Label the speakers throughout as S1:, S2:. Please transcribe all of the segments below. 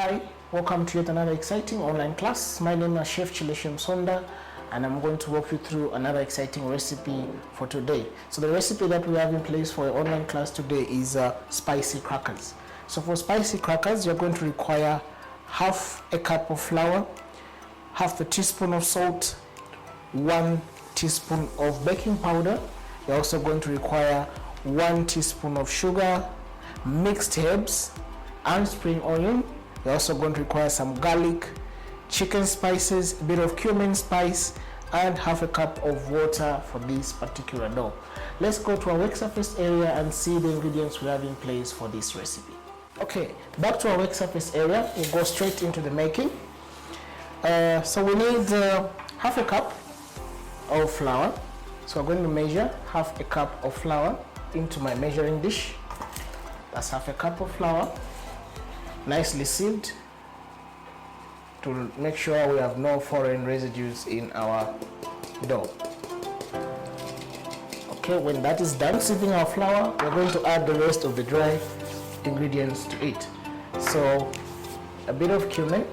S1: Hi, welcome to yet another exciting online class. My name is Chef Chileshem Sonda and I'm going to walk you through another exciting recipe for today. So the recipe that we have in place for our online class today is spicy crackers. So for spicy crackers, you're going to require half a cup of flour, half a teaspoon of salt, 1 teaspoon of baking powder. You're also going to require 1 teaspoon of sugar, mixed herbs, and spring onion. You're also going to require some garlic, chicken spices, a bit of cumin spice, and half a cup of water for this particular dough. Let's go to our work surface area and see the ingredients we have in place for this recipe. Okay, back to our work surface area, we'll go straight into the making. So we need half a cup of flour. So I'm going to measure half a cup of flour into my measuring dish. That's half a cup of flour, nicely sieved to make sure we have no foreign residues in our dough. Okay, when that is done sieving our flour, we're going to add the rest of the dry ingredients to it. So a bit of cumin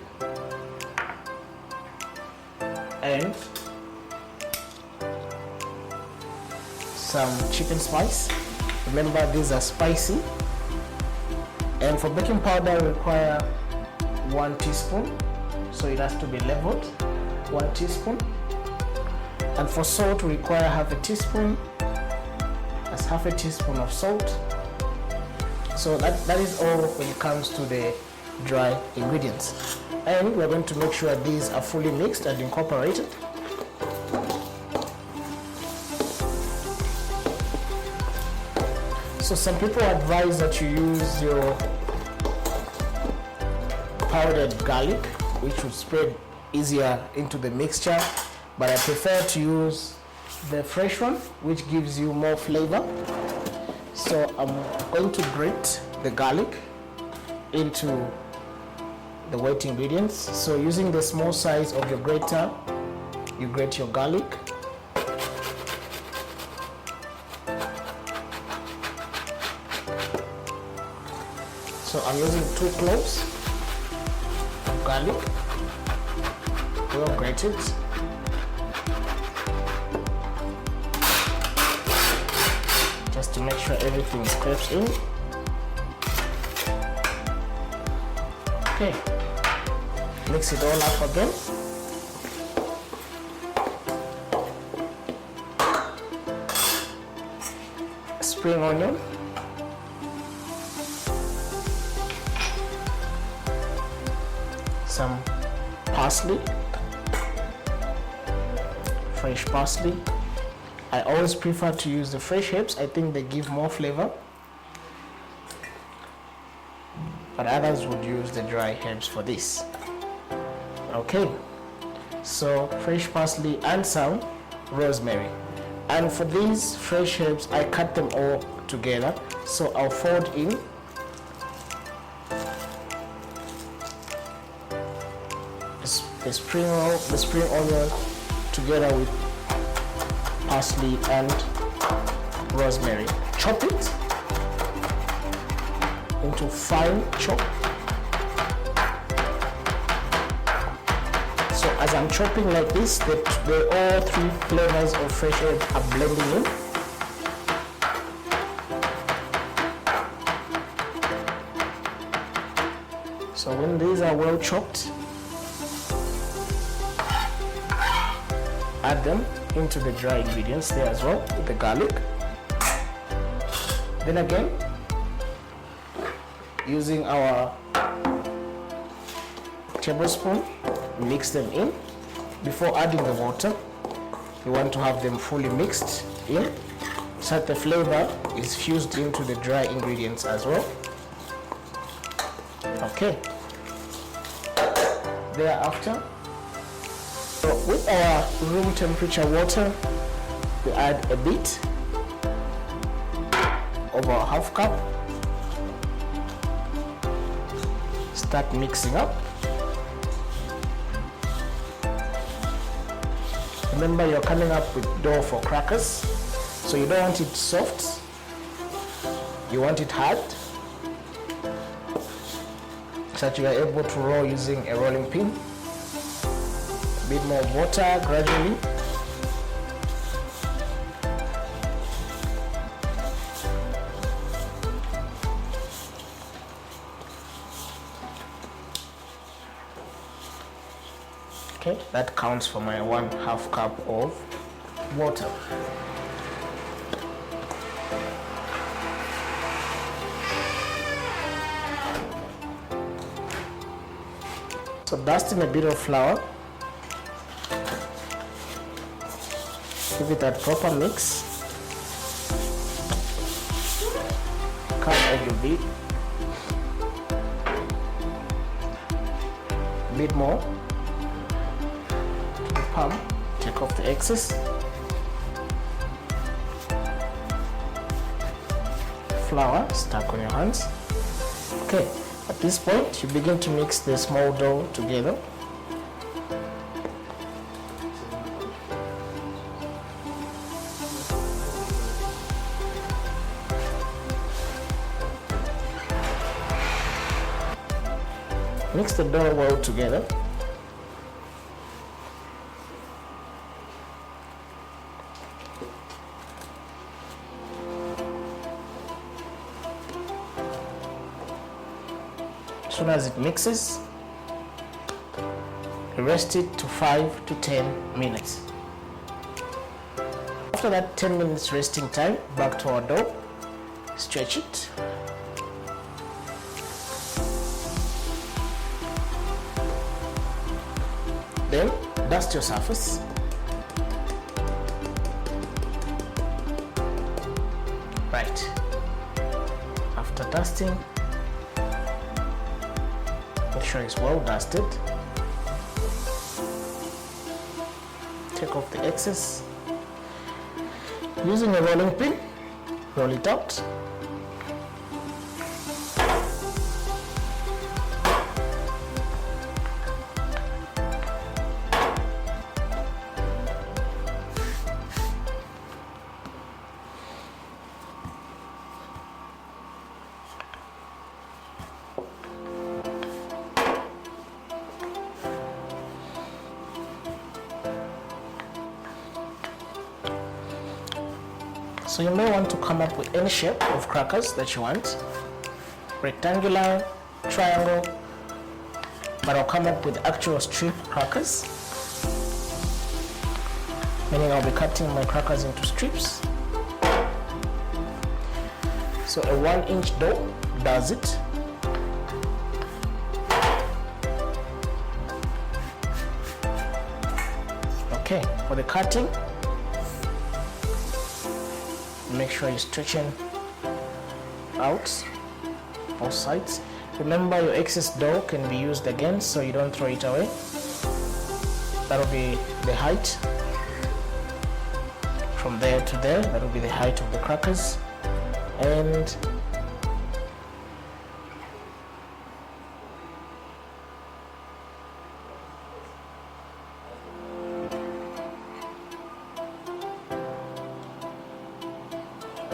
S1: and some chicken spice. Remember, these are spicy. And for baking powder, we require 1 teaspoon, so it has to be leveled, 1 teaspoon. And for salt, we require half a teaspoon. That's half a teaspoon of salt. So that is all when it comes to the dry ingredients. And we're going to make sure these are fully mixed and incorporated. So some people advise that you use your powdered garlic, which would spread easier into the mixture, but I prefer to use the fresh one, which gives you more flavor. So I'm going to grate the garlic into the wet ingredients. So using the small size of your grater, you grate your garlic. So I'm using 2 cloves of garlic, well grated. Just to make sure everything scrapes in. Okay, mix it all up again. Spring onion. Some parsley, fresh parsley. I always prefer to use the fresh herbs. I think they give more flavor, but others would use the dry herbs for this. Okay, so fresh parsley and some rosemary. And for these fresh herbs, I cut them all together, so I'll fold in the spring onion together with parsley and rosemary. Chop it into fine chop. So as I'm chopping like this, the all 3 flavors of fresh herb are blending in. So when these are well chopped, add them into the dry ingredients there as well, with the garlic. Then again, using our tablespoon, mix them in. Before adding the water, you want to have them fully mixed in so that the flavor is fused into the dry ingredients as well. Okay. Thereafter, so with our room temperature water, we add a bit of our half cup. Start mixing up. Remember, you're coming up with dough for crackers, so you don't want it soft, you want it hard. so that you are able to roll using a rolling pin. A bit more water gradually. Okay, that counts for my 1/2 cup of water. So dust in a bit of flour, give it that proper mix, cut a bit more, palm, take off the excess, flour stuck on your hands. Okay. At this point, you begin to mix the small dough together. Mix the dough well together. As soon as it mixes, rest it to 5 to 10 minutes. After that 10 minutes resting time, back to our dough, stretch it. Then dust your surface. Right. After dusting, make sure it's well dusted. Take off the excess. Using a rolling pin, roll it out. So you may want to come up with any shape of crackers that you want, rectangular, triangle, but I'll come up with actual strip crackers, meaning I'll be cutting my crackers into strips. So a 1-inch dough does it. Okay, for the cutting, make sure you're stretching out both sides. Remember, your excess dough can be used again, so you don't throw it away. That'll be the height. From there to there, that'll be the height of the crackers. And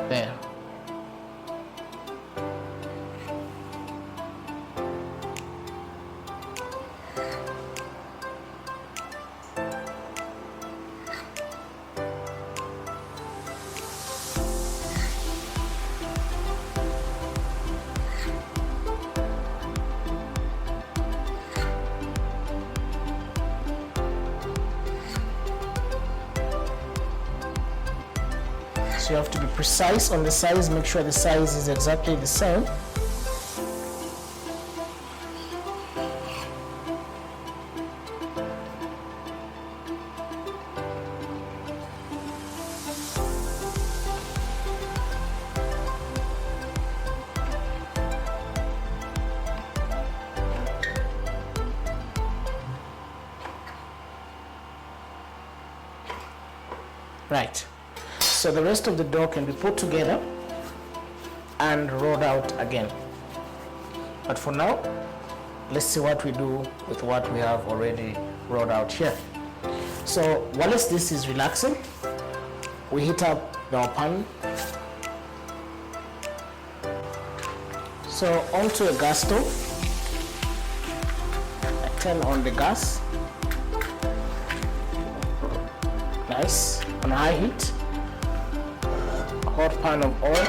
S1: there. So you have to be precise on the size, make sure the size is exactly the same. Right. So the rest of the dough can be put together and rolled out again. But for now, let's see what we do with what we have already rolled out here. So whilst this is relaxing, we heat up our pan. So onto a gas stove, Turn on the gas. Nice. On high heat. Hot pan of oil.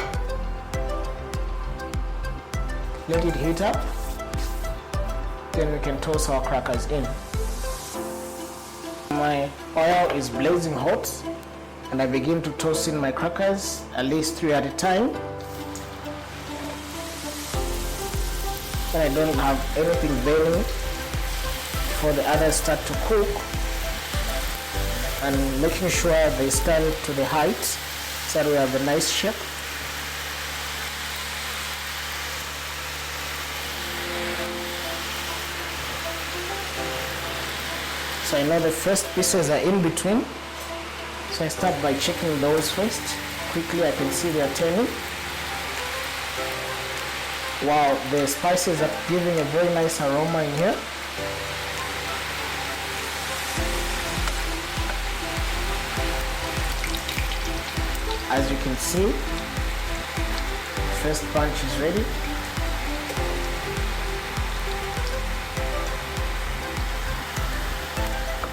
S1: Let it heat up. Then we can toss our crackers in. My oil is blazing hot, and I begin to toss in my crackers, at least 3 at a time. So I don't have anything burning before the others start to cook, and making sure they stand to the height so that we have a nice shape. So I know the first pieces are in between, so I start by checking those first. Quickly I can see they are turning. Wow, the spices are giving a very nice aroma in here. As you can see, the first bunch is ready.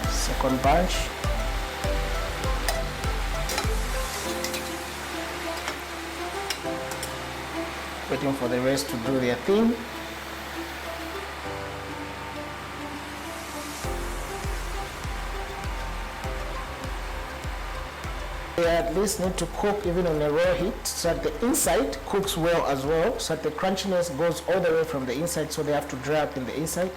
S1: Second bunch. Waiting for the rest to do their thing. They at least need to cook even on a raw heat so that the inside cooks well as well, so that the crunchiness goes all the way from the inside, so they have to dry up in the inside.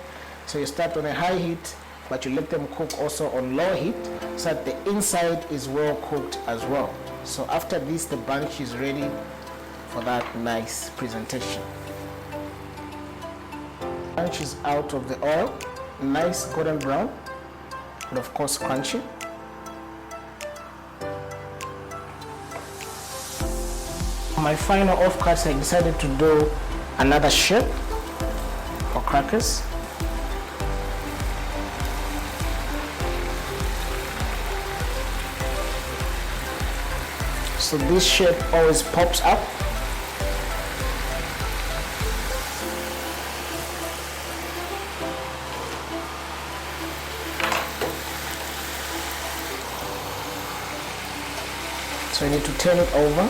S1: So you start on a high heat, but you let them cook also on low heat so that the inside is well cooked as well. So after this, the bunch is ready for that nice presentation. Bunch is out of the oil, nice golden brown, and of course crunchy. For my final offcuts, I decided to do another shape for crackers. So this shape always pops up. So you need to turn it over.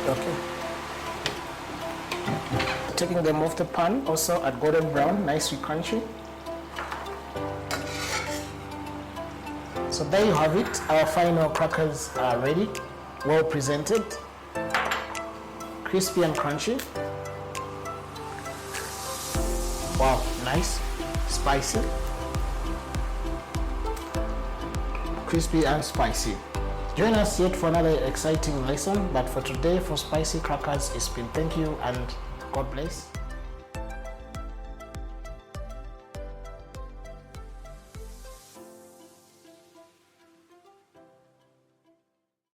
S1: Okay. Taking them off the pan, also at golden brown, nicely crunchy. So there you have it. Our final crackers are ready, well presented, crispy and crunchy. Wow, nice, spicy, crispy and spicy. Join us yet for another exciting lesson, but for today, for spicy crackers, it's been thank you and God bless.